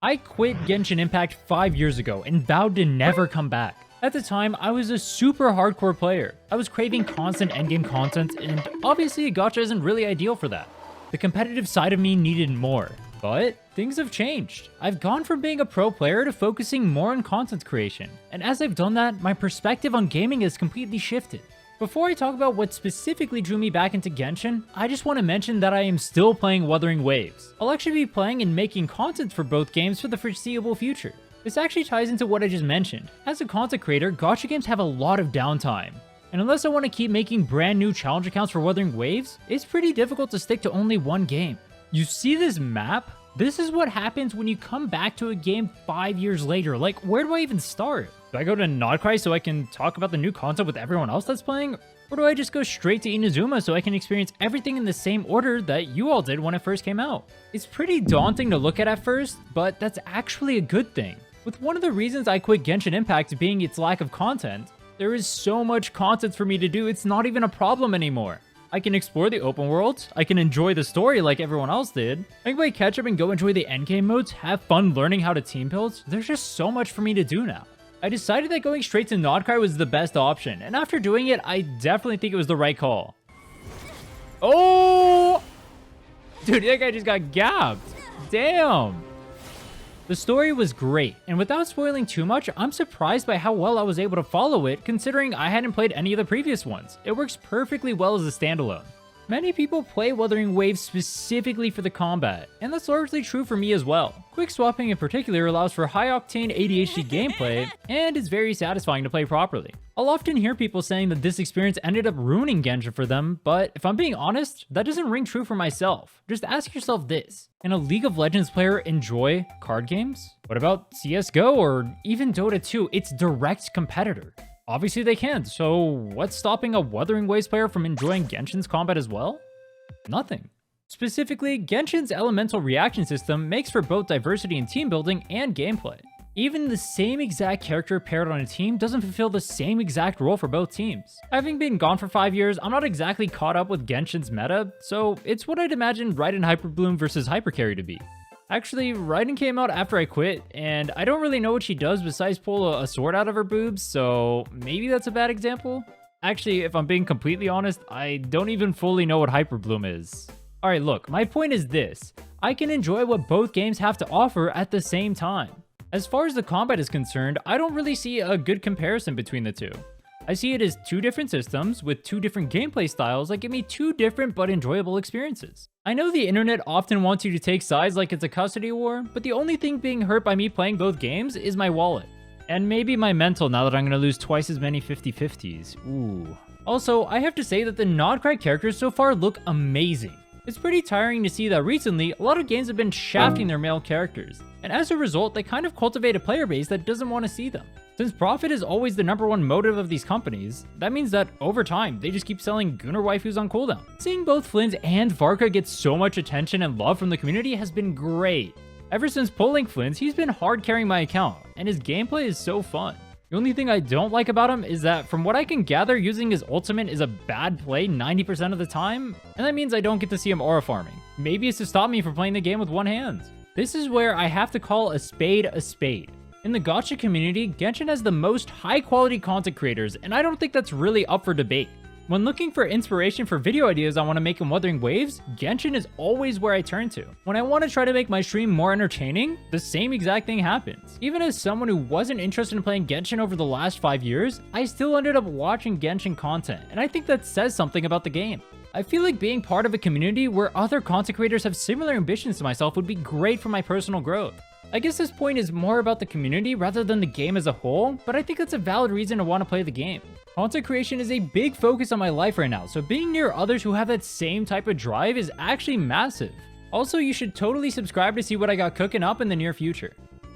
I quit Genshin Impact 5 years ago and vowed to never come back. At the time, I was a super hardcore player. I was craving constant endgame content, and obviously a gacha isn't really ideal for that. The competitive side of me needed more, but things have changed. I've gone from being a pro player to focusing more on content creation, and as I've done that, my perspective on gaming has completely shifted. Before I talk about what specifically drew me back into Genshin, I just want to mention that I am still playing Wuthering Waves. I'll actually be playing and making content for both games for the foreseeable future. This actually ties into what I just mentioned. As a content creator, gacha games have a lot of downtime. And unless I want to keep making brand new challenge accounts for Wuthering Waves, it's pretty difficult to stick to only one game. You see this map? This is what happens when you come back to a game 5 years later. Like, where do I even start? Do I go to Nodcry so I can talk about the new content with everyone else that's playing? Or do I just go straight to Inazuma so I can experience everything in the same order that you all did when it first came out? It's pretty daunting to look at first, but that's actually a good thing. With one of the reasons I quit Genshin Impact being its lack of content, there is so much content for me to do, it's not even a problem anymore. I can explore the open world, I can enjoy the story like everyone else did, I can play catch up and go enjoy the endgame modes, have fun learning how to team build. There's just so much for me to do now. I decided that going straight to Nodcry was the best option, and after doing it, I definitely think it was the right call. Oh! Dude, that guy just got gabbed. Damn. The story was great, and without spoiling too much, I'm surprised by how well I was able to follow it, considering I hadn't played any of the previous ones. It works perfectly well as a standalone. Many people play Wuthering Waves specifically for the combat, and that's largely true for me as well. Quick swapping in particular allows for high-octane ADHD gameplay, and is very satisfying to play properly. I'll often hear people saying that this experience ended up ruining Genshin for them, but if I'm being honest, that doesn't ring true for myself. Just ask yourself this: can a League of Legends player enjoy card games? What about CSGO or even Dota 2, its direct competitor? Obviously they can, so what's stopping a Wuthering Waves player from enjoying Genshin's combat as well? Nothing. Specifically, Genshin's elemental reaction system makes for both diversity in team building and gameplay. Even the same exact character paired on a team doesn't fulfill the same exact role for both teams. Having been gone for 5 years, I'm not exactly caught up with Genshin's meta, so it's what I'd imagine Rhinne Hyperbloom versus Hypercarry to be. Actually, Rhinne came out after I quit, and I don't really know what she does besides pull a sword out of her boobs, so maybe that's a bad example? Actually, if I'm being completely honest, I don't even fully know what Hyperbloom is. Alright, look, my point is this: I can enjoy what both games have to offer at the same time. As far as the combat is concerned, I don't really see a good comparison between the two. I see it as two different systems with two different gameplay styles that give me two different but enjoyable experiences. I know the internet often wants you to take sides like it's a custody war, but the only thing being hurt by me playing both games is my wallet. And maybe my mental now that I'm gonna lose twice as many 50-50s. Ooh. Also, I have to say that the Nodcry characters so far look amazing. It's pretty tiring to see that recently, a lot of games have been shafting their male characters, and as a result, they kind of cultivate a player base that doesn't want to see them. Since profit is always the #1 motive of these companies, that means that over time, they just keep selling Gunner waifus on cooldown. Seeing both Flynn's and Varka get so much attention and love from the community has been great. Ever since pulling Flynn's, he's been hard carrying my account, and his gameplay is so fun. The only thing I don't like about him is that from what I can gather, using his ultimate is a bad play 90% of the time, and that means I don't get to see him aura farming. Maybe it's to stop me from playing the game with one hand. This is where I have to call a spade a spade. In the gacha community, Genshin has the most high-quality content creators, and I don't think that's really up for debate. When looking for inspiration for video ideas I want to make in Wuthering Waves, Genshin is always where I turn to. When I want to try to make my stream more entertaining, the same exact thing happens. Even as someone who wasn't interested in playing Genshin over the last 5 years, I still ended up watching Genshin content, and I think that says something about the game. I feel like being part of a community where other content creators have similar ambitions to myself would be great for my personal growth. I guess this point is more about the community rather than the game as a whole, but I think that's a valid reason to want to play the game. Content creation is a big focus on my life right now, so being near others who have that same type of drive is actually massive. Also, you should totally subscribe to see what I got cooking up in the near future.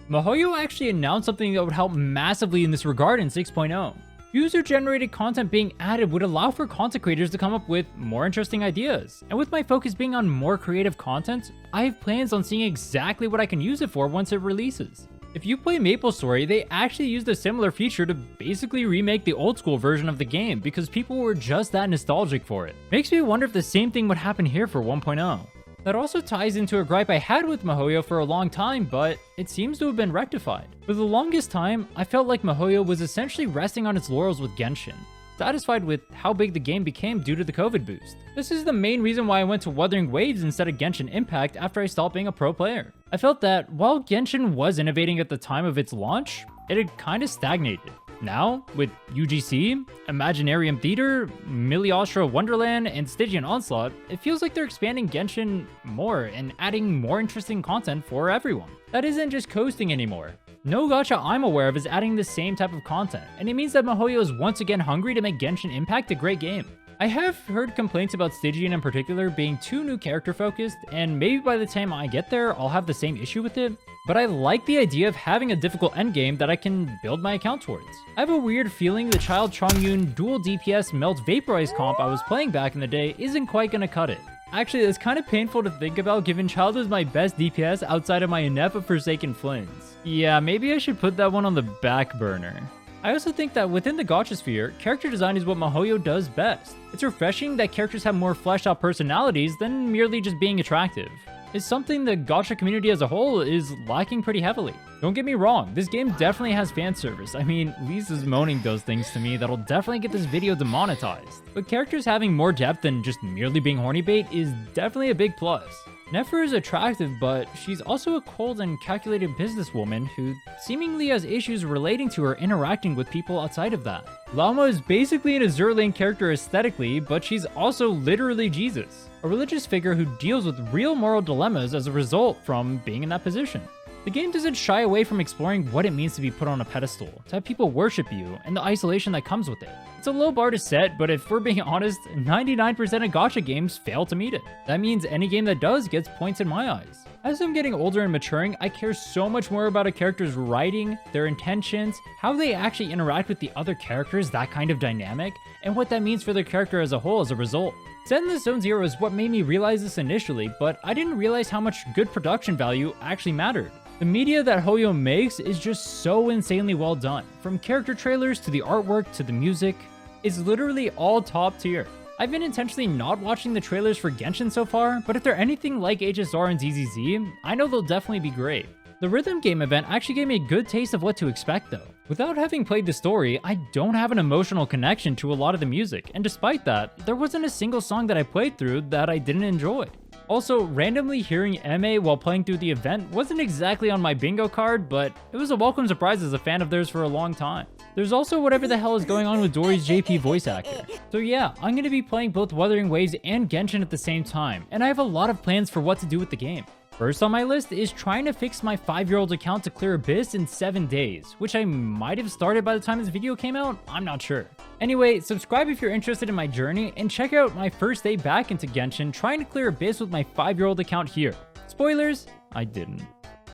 MiHoYo actually announced something that would help massively in this regard in 6.0. User-generated content being added would allow for content creators to come up with more interesting ideas. And with my focus being on more creative content, I have plans on seeing exactly what I can use it for once it releases. If you play MapleStory, they actually used a similar feature to basically remake the old school version of the game because people were just that nostalgic for it. Makes me wonder if the same thing would happen here for 1.0. That also ties into a gripe I had with MiHoYo for a long time, but it seems to have been rectified. For the longest time, I felt like MiHoYo was essentially resting on its laurels with Genshin, satisfied with how big the game became due to the COVID boost. This is the main reason why I went to Wuthering Waves instead of Genshin Impact after I stopped being a pro player. I felt that while Genshin was innovating at the time of its launch, it had kinda stagnated. Now, with UGC, Imaginarium Theater, Miliostra Wonderland, and Stygian Onslaught, it feels like they're expanding Genshin more and adding more interesting content for everyone. That isn't just coasting anymore. No gacha I'm aware of is adding the same type of content, and it means that MiHoYo is once again hungry to make Genshin Impact a great game. I have heard complaints about Stygian in particular being too new character focused, and maybe by the time I get there, I'll have the same issue with it, but I like the idea of having a difficult endgame that I can build my account towards. I have a weird feeling the Child Chongyun dual DPS Melt Vaporize comp I was playing back in the day isn't quite gonna cut it. Actually, it's kind of painful to think about given Child was my best DPS outside of my Inef Forsaken Flins. Yeah, maybe I should put that one on the back burner. I also think that within the gacha sphere, character design is what MiHoYo does best. It's refreshing that characters have more fleshed out personalities than merely just being attractive. It's something the gacha community as a whole is lacking pretty heavily. Don't get me wrong, this game definitely has fan service. I mean, Lisa's moaning those things to me that'll definitely get this video demonetized. But characters having more depth than just merely being horny bait is definitely a big plus. Nefer is attractive, but she's also a cold and calculated businesswoman who seemingly has issues relating to her interacting with people outside of that. Llama is basically an Azur Lane character aesthetically, but she's also literally Jesus, a religious figure who deals with real moral dilemmas as a result from being in that position. The game doesn't shy away from exploring what it means to be put on a pedestal, to have people worship you, and the isolation that comes with it. It's a low bar to set, but if we're being honest, 99% of gacha games fail to meet it. That means any game that does gets points in my eyes. As I'm getting older and maturing, I care so much more about a character's writing, their intentions, how they actually interact with the other characters, that kind of dynamic, and what that means for their character as a whole as a result. Set in the Zone Zero is what made me realize this initially, but I didn't realize how much good production value actually mattered. The media that Hoyo makes is just so insanely well done. From character trailers to the artwork to the music, it's literally all top tier. I've been intentionally not watching the trailers for Genshin so far, but if they're anything like HSR and ZZZ, I know they'll definitely be great. The rhythm game event actually gave me a good taste of what to expect though. Without having played the story, I don't have an emotional connection to a lot of the music, and despite that, there wasn't a single song that I played through that I didn't enjoy. Also, randomly hearing MA while playing through the event wasn't exactly on my bingo card, but it was a welcome surprise as a fan of theirs for a long time. There's also whatever the hell is going on with Dory's JP voice actor. So yeah, I'm going to be playing both Wuthering Waves and Genshin at the same time, and I have a lot of plans for what to do with the game. First on my list is trying to fix my 5-year-old account to clear Abyss in 7 days, which I might have started by the time this video came out, I'm not sure. Anyway, subscribe if you're interested in my journey, and check out my first day back into Genshin trying to clear Abyss with my 5-year-old account here. Spoilers, I didn't.